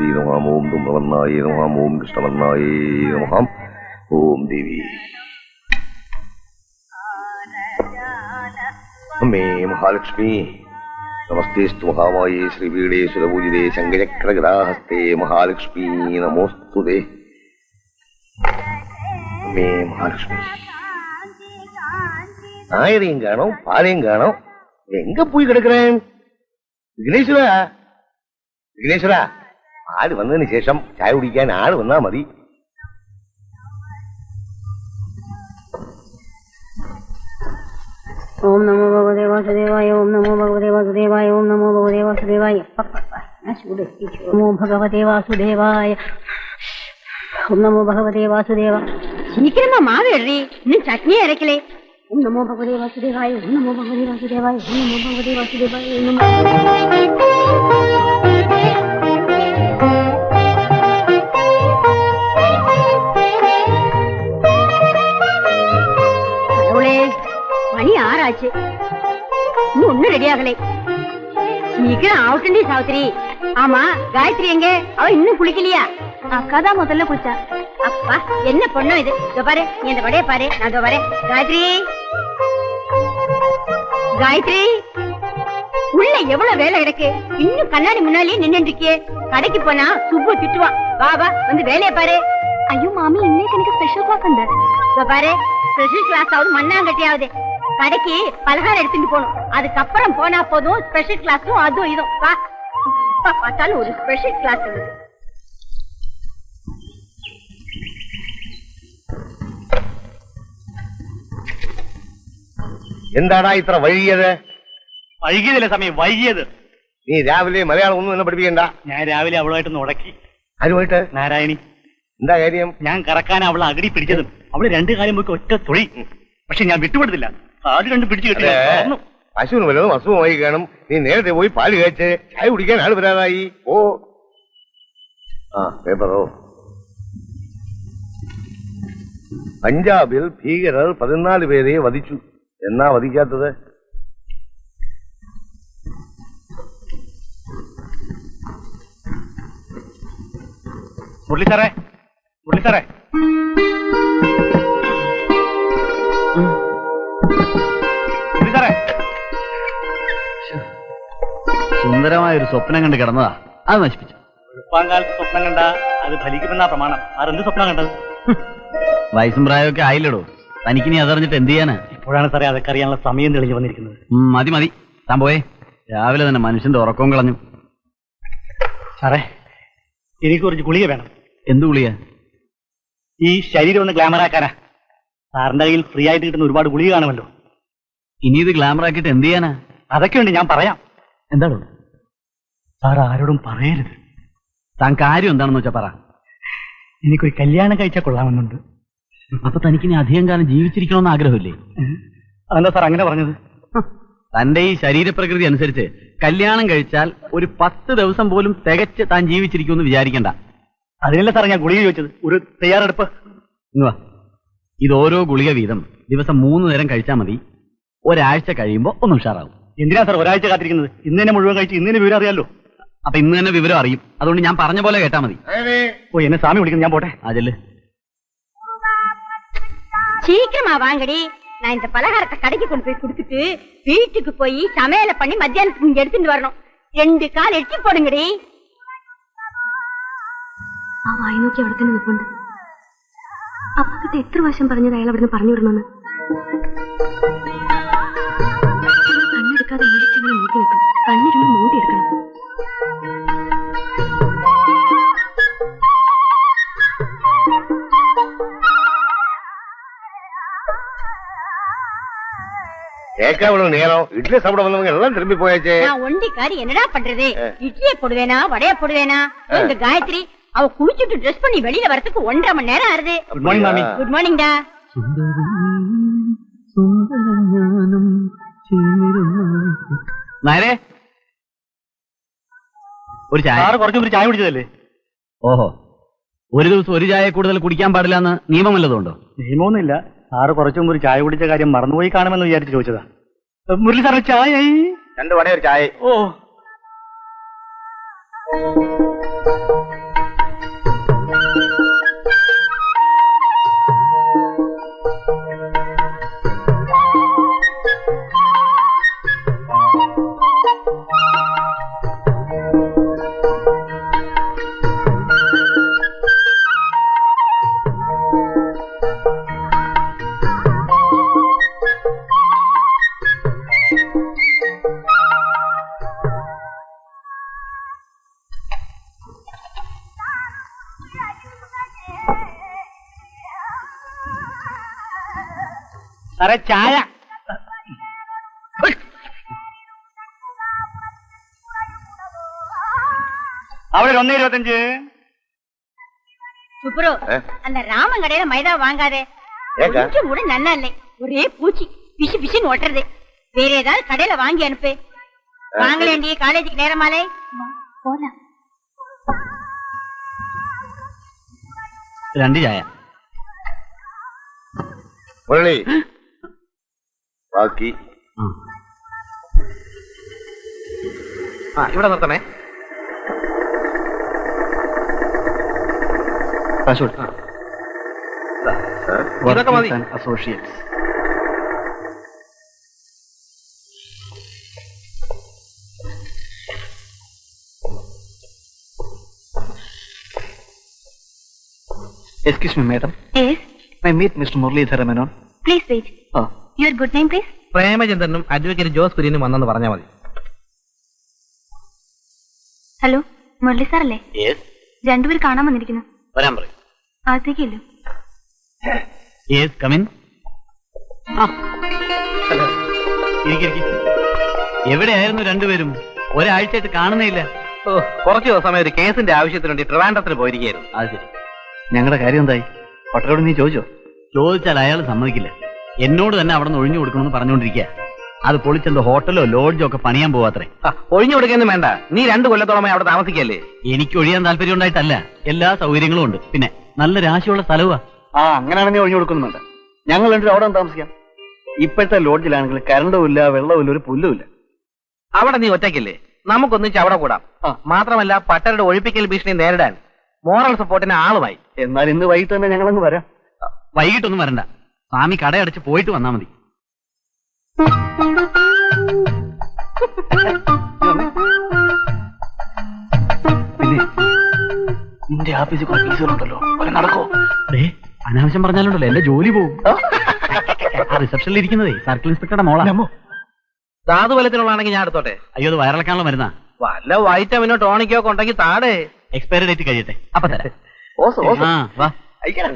പാർവതി നമഃ. ഓം ധൂമ്രവർണ്ണായ നമഃ. ഓം കൃഷ്ണവർണ്ണായ നമഃ. ഓം ദേവി. അമ്മേ മഹാലക്ഷ്മി നമസ്തേസ്തു മഹാമായേ ശ്രീപീഠേ സുരപൂജിതേ ശങ്കചക്രഗദാഹസ്തേ മഹാലക്ഷ്മി നമോസ്തുതേ. അമ്മേ മഹാലക്ഷ്മി. ஆயிரையும் காணும், பாலையும் காணும். எங்க போய் கிடக்குறேன்? விக்னேஸ்வரா, விக்னேஸ்வரா, ஆடு வந்ததுன்னு சேஷம் சாய் குடிக்கான ஆடு வந்தா மதி. ஓம் நமோ பகவதே வாசுதேவாய. ஓம் நமோ பகவதே வாசுதேவாய. ஓம் நமோ பகவதே வாசுதேவாய. நமோ பகவதே வாசுதேவாய. ஓம் நமோ பகவதே வாசுதேவா. சீக்கிரமா மாவு எழுதி, இன்னும் சட்னியே அரைக்கலே. ஓம் நமோ பகவதே வாசுதேவாய. ஓம் நமோ பகவதே வாசுதேவாய. ஓம் நமோ பகவதே வாசுதேவாய. மணி 6 ஆச்சு, இன்னும் ஒன்னும் ரெடி ஆகலை. சீக்கிரம் ஆவுட்டண்டி சாவித்திரி. ஆமா, காயத்ரி எங்க? அவ இன்னும் குளிக்கலையா? அக்கா தான் முதல்ல குளிச்சா. அப்பா என்ன பொண்ணும் இது. இதோ பாரு, நீ இந்த வடைய பாரு, நான் இதோ வரேன். காயத்ரி, காயத்ரி, உள்ள எவ்வளவு வேலை கிடக்கு. இன்னும் கண்ணாடி முன்னாலே நின்று இருக்கியே. கடைக்கு போனா சுப்பு திட்டுவான். வா வா, வந்து வேலையை பாரு. ஐயோ மாமி, இன்னைக்கு எனக்கு ஸ்பெஷல் கிளாஸ் உண்டு. இதோ பாரு, ஸ்பெஷல் கிளாஸ் ஆகுது மண்ணாங்கட்டியாவது. கடைக்கு பலகாரம் எடுத்துட்டு போகணும். அதுக்கப்புறம் போனா போதும் ஸ்பெஷல் கிளாஸும் அதுவும் இதுவும். வா, பார்த்தாலும் ஒரு ஸ்பெஷல் கிளாஸ் இருக்கு. എന്താടാ ഇത്ര വൈകിയത്? വൈകിയതല്ല സമയം, വൈകിയത്. നീ രാവിലെ മലയാളം ഒന്നും എന്നെ പഠിപ്പിക്കണ്ട. ഞാൻ രാവിലെ അവളുമായിട്ട് ഉടക്കി. ആരുമായിട്ട്? നാരായണി. എന്താ കാര്യം? ഞാൻ കറക്കാൻ അവളെ അകടി പിടിച്ചതും അവള് 2 കാലം പോയി ഒറ്റ തൊഴി. പക്ഷെ ഞാൻ വിട്ടുകൊടുത്തില്ല. ആദ്യം 2 പിടിച്ചു കിട്ടില്ല. പശുവിന് വല്ലതും അസുഖമായി കാണും. നീ നേരത്തെ പോയി പാല് കഴിച്ച് ചായ കുടിക്കാൻ ആള് വരാതായി. ഓ ആ പേപ്പറോ. പഞ്ചാബിൽ ഭീകരർ 14 പേരെ വധിച്ചു. എന്നാ വധിക്കാത്തത്? മുരളി സാറേ, മുരളി സാറേ, മുരളി സാറേ. സുന്ദരമായ ഒരു സ്വപ്നം കണ്ട് കിടന്നതാ, അത് നശിപ്പിച്ചു. വെളുപ്പാങ്കാലത്ത് സ്വപ്നം കണ്ട അത് ഫലിക്കുമെന്നാ പ്രമാണം. ആരെന്ത് സ്വപ്നം കണ്ടത്? വയസ്സും പ്രായമൊക്കെ ആയില്ലടോ. തനിക്കിനി അതറിഞ്ഞിട്ട് എന്ത് ചെയ്യാനാ? ഇപ്പോഴാണ് സാറേ അതൊക്കെ അറിയാനുള്ള സമയം തെളിഞ്ഞു വന്നിരിക്കുന്നത്. മതി മതി, താൻ പോയേ. രാവിലെ തന്നെ മനുഷ്യന്റെ ഉറക്കവും കളഞ്ഞു. സാറേ, എനിക്ക് കുറച്ച് ഗുളിക വേണം. എന്ത് ഗുളിക? ഈ ശരീരം ഒന്ന് ഗ്ലാമറാക്കാനാ. സാറിന്റെ കയ്യിൽ ഫ്രീ ആയിട്ട് കിട്ടുന്ന ഒരുപാട് ഗുളിക കാണുമല്ലോ. ഇനി ഇത് ഗ്ലാമർ ആക്കിയിട്ട് എന്ത് ചെയ്യാനാ? അതൊക്കെ ഉണ്ട്, ഞാൻ പറയാം. എന്താണോ? സാർ ആരോടും പറയരുത്. താൻ കാര്യം എന്താണെന്ന് വെച്ചാ പറ. എനിക്കൊരു കല്യാണം കഴിച്ചാൽ കൊള്ളാമെന്നുണ്ട്. അപ്പൊ തനിക്കിനി അധികം കാലം ജീവിച്ചിരിക്കണമെന്ന് ആഗ്രഹമില്ലേ? അതെന്താ സാർ അങ്ങനെ പറഞ്ഞത്? തന്റെ ഈ ശരീരപ്രകൃതി അനുസരിച്ച് കല്യാണം കഴിച്ചാൽ ഒരു 10 ദിവസം പോലും തികച്ച് താൻ ജീവിച്ചിരിക്കുമെന്ന് വിചാരിക്കണ്ട. അതിനല്ല സാർ ഞാൻ ഗുളിക ചോദിച്ചത്. ഒരു തയ്യാറെടുപ്പ്. ഇത് ഓരോ ഗുളിക വീതം ദിവസം 3 നേരം കഴിച്ചാൽ മതി. ഒരാഴ്ച കഴിയുമ്പോ ഒന്ന് ഉഷാറാവും. എന്തിനാ സാർ ഒരാഴ്ച കാത്തിരിക്കുന്നത്? ഇന്ന് തന്നെ മുഴുവൻ കഴിച്ച് ഇന്ന് തന്നെ വിവരം അറിയാലോ. അപ്പൊ ഇന്ന് തന്നെ വിവരം അറിയും. അതുകൊണ്ട് ഞാൻ പറഞ്ഞ പോലെ കേട്ടാ മതി. ഓ, എന്നെ സ്വാമി വിളിക്കുന്നു, ഞാൻ പോട്ടെ. അതല്ലേ, சீக்கிரமா வாங்கடி. நான் இந்த பலகாரத்தை கடைக்கு கொண்டு போய் கொடுத்துட்டு வீட்டுக்கு போய் சமையலை பண்ணி மத்தியானத்துக்கு இங்க எடுத்துட்டு வரணும். 2 கால் எட்டி போடுங்கடி. ആ വായി നോക്കി അവിടെ തന്നെ നിൽപ്പുണ്ട്. അപ്പക്കിട്ട് എത്ര വർഷം പറഞ്ഞത് അയാൾ അവിടുന്ന് പറഞ്ഞു വിടണമെന്ന്. കണ്ണെടുക്കാതെ വീഴ്ചകളെ നോക്കി നിൽക്കും. കണ്ണിരുന്ന് മൂടിയെടുക്കണം. கேட்காமலும் நேரம் இட்லி சாப்பிட வந்தவங்க எல்லாம் திரும்பி போயாச்சே. நான் ஒண்டிக்காரி என்னடா பண்றது? இட்லியை போடுவேனா வடைய போடுவேனா? இந்த காயத்ரி அவ குளிச்சுட்டு ட்ரெஸ் பண்ணி வெளியில வரதுக்கு 1.5 மணி நேரம் ஆறுது. குட் மார்னிங் மாமி. குட் மார்னிங் டா. നേരെ ഒരു ചായ. സാറ് കുറച്ചു ചായ കുടിച്ചതല്ലേ? ഓഹോ, ഒരു ദിവസം ഒരു ചായ കൂടുതൽ കുടിക്കാൻ പാടില്ല എന്ന് നിയമം വല്ലതുണ്ടോ? നിയമമൊന്നുമില്ല. സാറ് കുറച്ചു മുമ്പ് ഒരു ചായ കുടിച്ച കാര്യം മറന്നുപോയി കാണുമെന്ന് വിചാരിച്ച് ചോദിച്ചതാ. മുരളി സാറിന് ചായ? 2 വട ഒരു ചായ. ഓ സാറേ ചായ. അവിടെ 1.25. சுப்ரு அந்த ராமன் கடையில மைதா வாங்காதே, கொஞ்சம் கூட நல்லா இல்லை. ஒரே பூச்சி பிசு பிசுன்னு ஒட்டுறது. வேற ஏதாவது கடையில வாங்கி அனுப்பு. வாங்கலேண்டி, காலேஜுக்கு நேரமாலே போலாம். 2 ചായ. മുരളി ബാക്കി ഇവിടെ നിർത്തണേ. ഇതൊക്കെ മതി. Associates. Excuse me, madam. Yes, May I meet Mr. Muralidhara Menon? please wait. Oh. Your good name, please? പ്രേമചന്ദ്രനും അഡ്വക്കേറ്റ് ജോസ് കുര്യനും വന്നെന്ന് പറഞ്ഞാൽ മതി. ഹലോ, മുരളി സാറല്ലേ? രണ്ടുപേർ കാണാൻ വന്നിരിക്കുന്നു. വരാൻ പറയും. അകത്തേക്കില്ലോ. Yes, come in. എവിടെയായിരുന്നു രണ്ടുപേരും? ഒരാഴ്ചയായിട്ട് കാണുന്നേയില്ല. കുറച്ച് ദിവസമായി ഒരു കേസിന്റെ ആവശ്യത്തിന് വേണ്ടി ട്രിവാൻഡ്രത്തിന് പോയിരിക്കുകയായിരുന്നു. അത് ശരി. ഞങ്ങളുടെ കാര്യം എന്തായി? പട്ടരോട് നീ ചോദിച്ചോ? ചോദിച്ചാൽ അയാൾ സമ്മതിക്കില്ല. എന്നോട് തന്നെ അവിടെ നിന്ന് ഒഴിഞ്ഞു കൊടുക്കണമെന്ന് പറഞ്ഞുകൊണ്ടിരിക്കുക. അത് പൊളിച്ചെന്തോ ഹോട്ടലോ ലോഡ്ജോ ഒക്കെ പണിയാൻ പോവാത്രേ. ഒഴിഞ്ഞു കൊടുക്കൊന്നും വേണ്ട. നീ 2 കൊല്ലത്തോളമായി അവിടെ താമസിക്കല്ലേ? എനിക്ക് ഒഴിയാൻ താല്പര്യം ഉണ്ടായിട്ടല്ല, എല്ലാ സൗകര്യങ്ങളും ഉണ്ട്. പിന്നെ നല്ല രാശിയുള്ള സ്ഥലവാ. അങ്ങനെയാണ് നീ ഒഴിഞ്ഞു കൊടുക്കുന്നു വേണ്ട. ഞങ്ങൾ രണ്ടും അവിടെ താമസിക്കാം. ഇപ്പോഴത്തെ ലോഡ്ജിലാണെങ്കിൽ കറണ്ടും ഇല്ല, വെള്ളവും ഇല്ല, ഒരു പുല്ലുമില്ല. അവിടെ നീ ഒറ്റയ്ക്കല്ലേ? നമുക്കൊന്നിച്ച് അവിടെ കൂടാം. മാത്രമല്ല പട്ടരുടെ ഒഴിപ്പിക്കൽ ഭീഷണി നേരിടാൻ മോറൽ സപ്പോർട്ടിന് ആളുമായി. എന്നാൽ ഇന്ന് വൈകിട്ട് തന്നെ ഞങ്ങളങ്ങ് വരാം. വൈകിട്ടൊന്നും വരണ്ട. സ്വാമി കടയടച്ച് പോയിട്ട് വന്നാ മതി. പിന്നെ നിന്റെ ഓഫീസിൽ കുറെ കേസുകളുണ്ടല്ലോ, നടക്കോ? അനാവശ്യം പറഞ്ഞാലുണ്ടല്ലോ എന്റെ ജോലി പോകും. ആ റിസപ്ഷനിൽ ഇരിക്കുന്നതേ സർക്കിൾ ഇൻസ്പെക്ടറുടെ മോളാ. ധാതുബലത്തിനുള്ളതാണെങ്കിൽ ഞാൻ എടുത്തോട്ടെ. അയ്യോ, അത് വയറിളക്കാനുള്ള മരുന്നാ. വല്ല വൈറ്റമിനോ ടോണിക്കോ കൊണ്ടെങ്കിൽ താടേ. എക്സ്പയറി ഡേറ്റ് കഴിയട്ടെ, അപ്പൊ തരാം. ഓസോ ആ വാ. അയക്കണം.